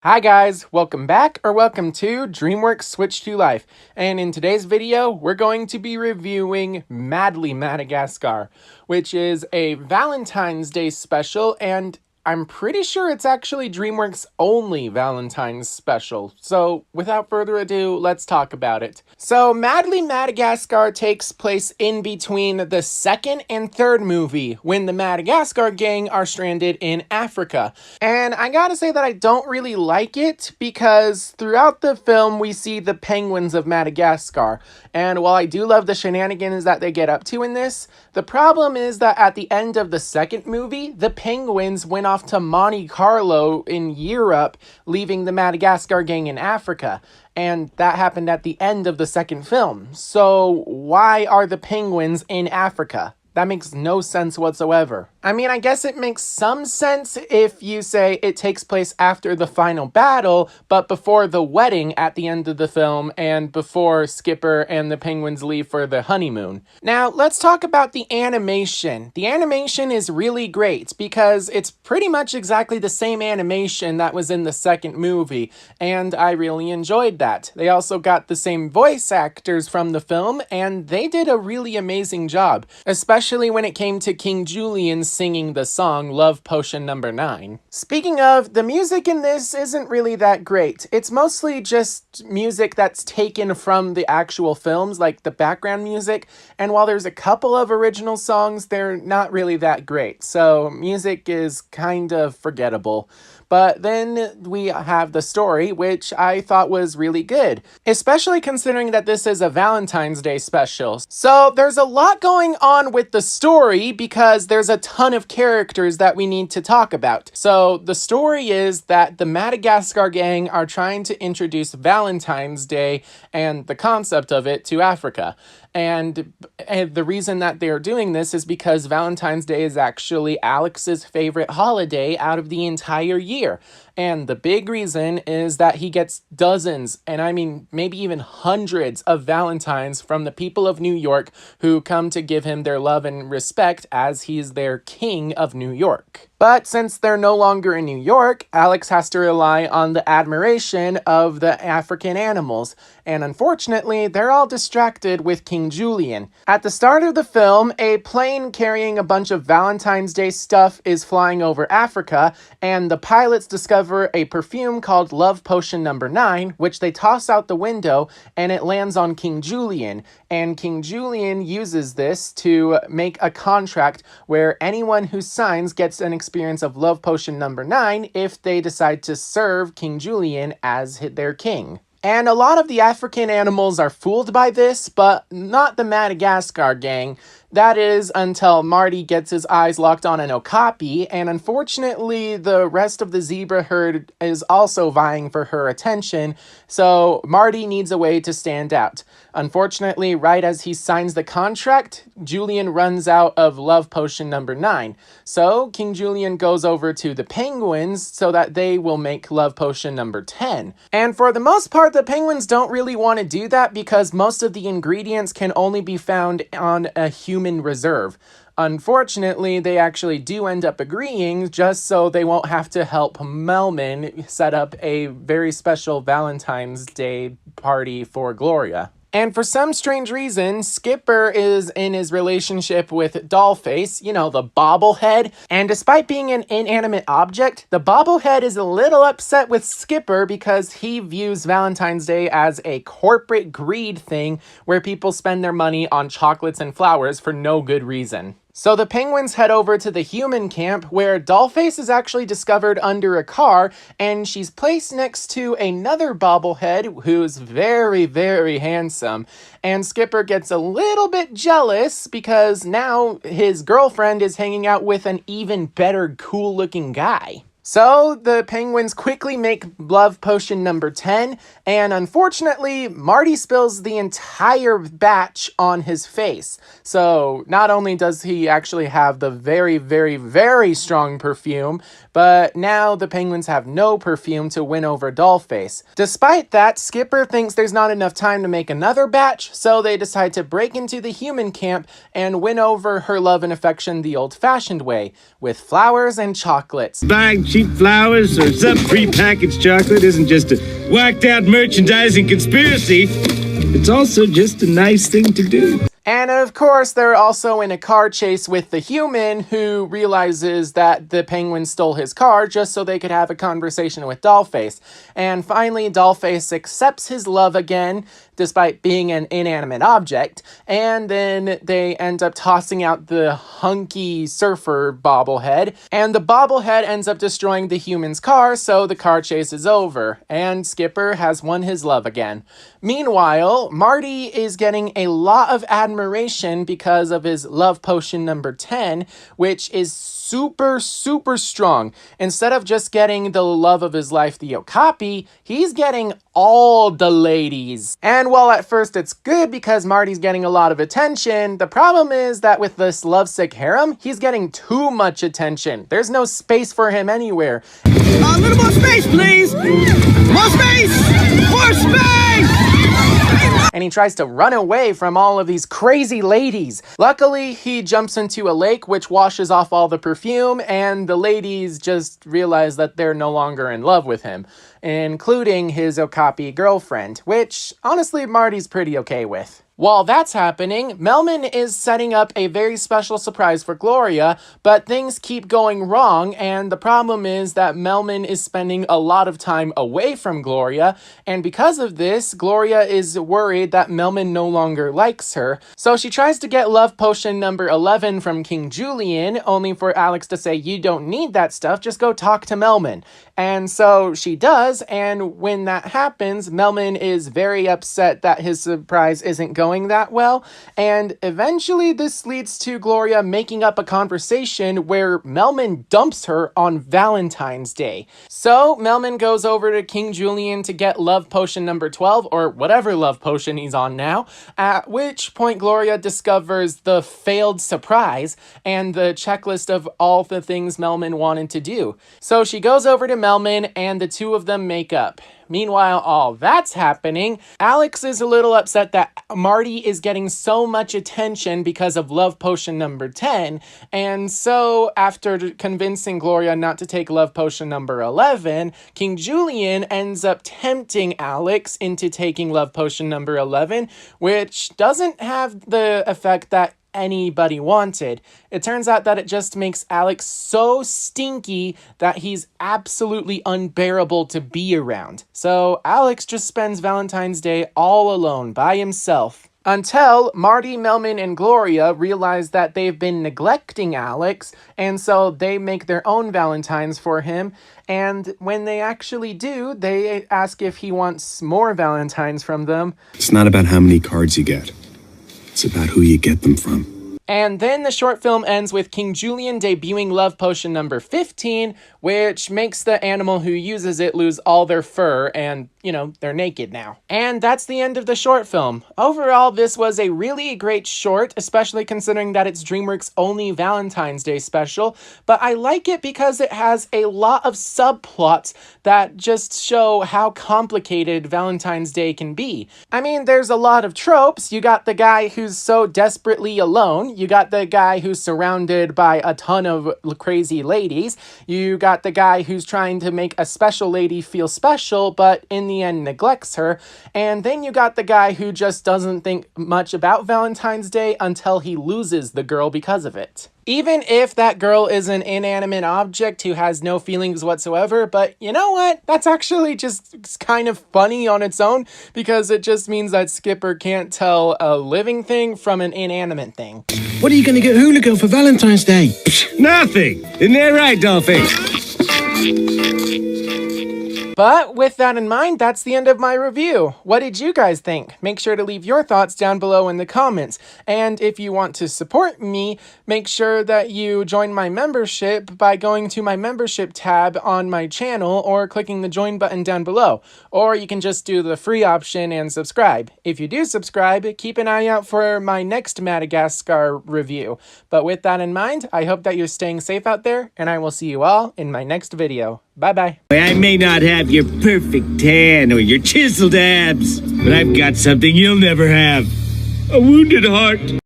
Hi guys, welcome back or welcome to Dreamworks Switch to Life. And in today's video, we're going to be reviewing My Madagascar, which is a Valentine's Day special, and I'm pretty sure it's actually Dreamworks' only Valentine's special. So without further ado, let's talk about it. So My Madagascar takes place in between the second and third movie when the Madagascar gang are stranded in Africa. And I gotta say that I don't really like it because throughout the film we see the penguins of Madagascar. And while I do love the shenanigans that they get up to in this, the problem is that at the end of the second movie, the penguins went off to Monte Carlo in Europe, leaving the Madagascar gang in Africa. And that happened at the end of the second film. So why are the penguins in Africa? That makes no sense whatsoever. I mean, I guess it makes some sense if you say it takes place after the final battle, but before the wedding at the end of the film and before Skipper and the penguins leave for the honeymoon. Now, let's talk about the animation. The animation is really great because it's pretty much exactly the same animation that was in the second movie, and I really enjoyed that. They also got the same voice actors from the film, and they did a really amazing job, especially when it came to King Julian singing the song Love Potion Number 9. Speaking of, the music in this isn't really that great. It's mostly just music that's taken from the actual films, like the background music, and while there's a couple of original songs, they're not really that great, so music is kind of forgettable. But then we have the story, which I thought was really good, especially considering that this is a Valentine's Day special. So there's a lot going on with the story because there's a ton of characters that we need to talk about. So the story is that the Madagascar gang are trying to introduce Valentine's Day and the concept of it to Africa. And the reason that they're doing this is because Valentine's Day is actually Alex's favorite holiday out of the entire year. And the big reason is that he gets dozens, and I mean maybe even hundreds of Valentines from the people of New York who come to give him their love and respect as he's their king of New York. But since they're no longer in New York, Alex has to rely on the admiration of the African animals, and unfortunately, they're all distracted with King Julian. At the start of the film, a plane carrying a bunch of Valentine's Day stuff is flying over Africa, and the pilots discover a perfume called Love Potion Number 9, which they toss out the window, and it lands on King Julian. And King Julian uses this to make a contract where anyone who signs gets an experience of Love Potion Number 9 if they decide to serve King Julian as their king. And a lot of the African animals are fooled by this, but not the Madagascar gang. That is until Marty gets his eyes locked on an okapi, and unfortunately the rest of the zebra herd is also vying for her attention, so Marty needs a way to stand out. Unfortunately, right as he signs the contract, Julian runs out of Love Potion Number 9. So King Julian goes over to the penguins so that they will make Love Potion Number 10. And for the most part, the penguins don't really want to do that because most of the ingredients can only be found on a human reserve. Unfortunately, they actually do end up agreeing just so they won't have to help Melman set up a very special Valentine's Day party for Gloria. And for some strange reason, Skipper is in his relationship with Dollface, you know, the bobblehead. And despite being an inanimate object, the bobblehead is a little upset with Skipper because he views Valentine's Day as a corporate greed thing where people spend their money on chocolates and flowers for no good reason. So the penguins head over to the human camp where Dollface is actually discovered under a car, and she's placed next to another bobblehead who's very, very handsome. And Skipper gets a little bit jealous because now his girlfriend is hanging out with an even better cool-looking guy. So the penguins quickly make Love Potion Number 10, and unfortunately, Marty spills the entire batch on his face. So not only does he actually have the very, very, very strong perfume, but now the penguins have no perfume to win over Dollface. Despite that, Skipper thinks there's not enough time to make another batch, so they decide to break into the human camp and win over her love and affection the old-fashioned way, with flowers and chocolates. Bag cheap flowers or some prepackaged chocolate isn't just a whacked-out merchandising conspiracy. It's also just a nice thing to do. And of course, they're also in a car chase with the human who realizes that the penguin stole his car just so they could have a conversation with Dollface. And finally, Dollface accepts his love again, despite being an inanimate object. And then they end up tossing out the hunky surfer bobblehead. And the bobblehead ends up destroying the human's car, so the car chase is over. And Skipper has won his love again. Meanwhile, Marty is getting a lot of admiration because of his love potion number 10, which is super strong. Instead of just getting the love of his life, the Okapi, he's getting all the ladies. And while at first it's good because Marty's getting a lot of attention, the problem is that with this lovesick harem, he's getting too much attention. There's no space for him anywhere. A little more space, please! More space! More space! And he tries to run away from all of these crazy ladies. Luckily, he jumps into a lake which washes off all the perfume, and the ladies just realize that they're no longer in love with him, including his Okapi girlfriend, which honestly Marty's pretty okay with. While that's happening, Melman is setting up a very special surprise for Gloria, but things keep going wrong, and the problem is that Melman is spending a lot of time away from Gloria, and because of this, Gloria is worried that Melman no longer likes her, so she tries to get love potion number 11 from King Julian, only for Alex to say, "You don't need that stuff, just go talk to Melman." And so she does, and when that happens, Melman is very upset that his surprise isn't going that well, and eventually this leads to Gloria making up a conversation where Melman dumps her on Valentine's Day. So Melman goes over to King Julian to get love potion number 12, or whatever love potion he's on now, at which point Gloria discovers the failed surprise and the checklist of all the things Melman wanted to do. So she goes over to Melman and the two of them make up. Meanwhile, all that's happening, Alex is a little upset that Marty is getting so much attention because of love potion number 10, and so after convincing Gloria not to take love potion number 11, King Julian ends up tempting Alex into taking love potion number 11, which doesn't have the effect that anybody wanted. It turns out that it just makes Alex so stinky that he's absolutely unbearable to be around. So Alex just spends Valentine's Day all alone by himself. Until Marty, Melman, and Gloria realize that they've been neglecting Alex, and so they make their own Valentines for him, and when they actually do, they ask if he wants more Valentines from them. It's not about how many cards you get. It's about who you get them from. And then the short film ends with King Julian debuting love potion number 15, which makes the animal who uses it lose all their fur and, they're naked now. And that's the end of the short film. Overall, this was a really great short, especially considering that it's Dreamworks' only Valentine's Day special, but I like it because it has a lot of subplots that just show how complicated Valentine's Day can be. I mean, there's a lot of tropes. You got the guy who's so desperately alone. You got the guy who's surrounded by a ton of crazy ladies. You got the guy who's trying to make a special lady feel special, but in the end neglects her. And then you got the guy who just doesn't think much about Valentine's Day until he loses the girl because of it. Even if that girl is an inanimate object who has no feelings whatsoever, but you know what? That's actually just kind of funny on its own, because it just means that Skipper can't tell a living thing from an inanimate thing. What are you going to get Hula Girl for Valentine's Day? Nothing! Isn't that right, Dollface? But with that in mind, that's the end of my review. What did you guys think? Make sure to leave your thoughts down below in the comments. And if you want to support me, make sure that you join my membership by going to my membership tab on my channel or clicking the join button down below. Or you can just do the free option and subscribe. If you do subscribe, keep an eye out for my next Madagascar review. But with that in mind, I hope that you're staying safe out there, and I will see you all in my next video. Bye-bye. I may not have your perfect tan or your chiseled abs, but I've got something you'll never have. A wounded heart.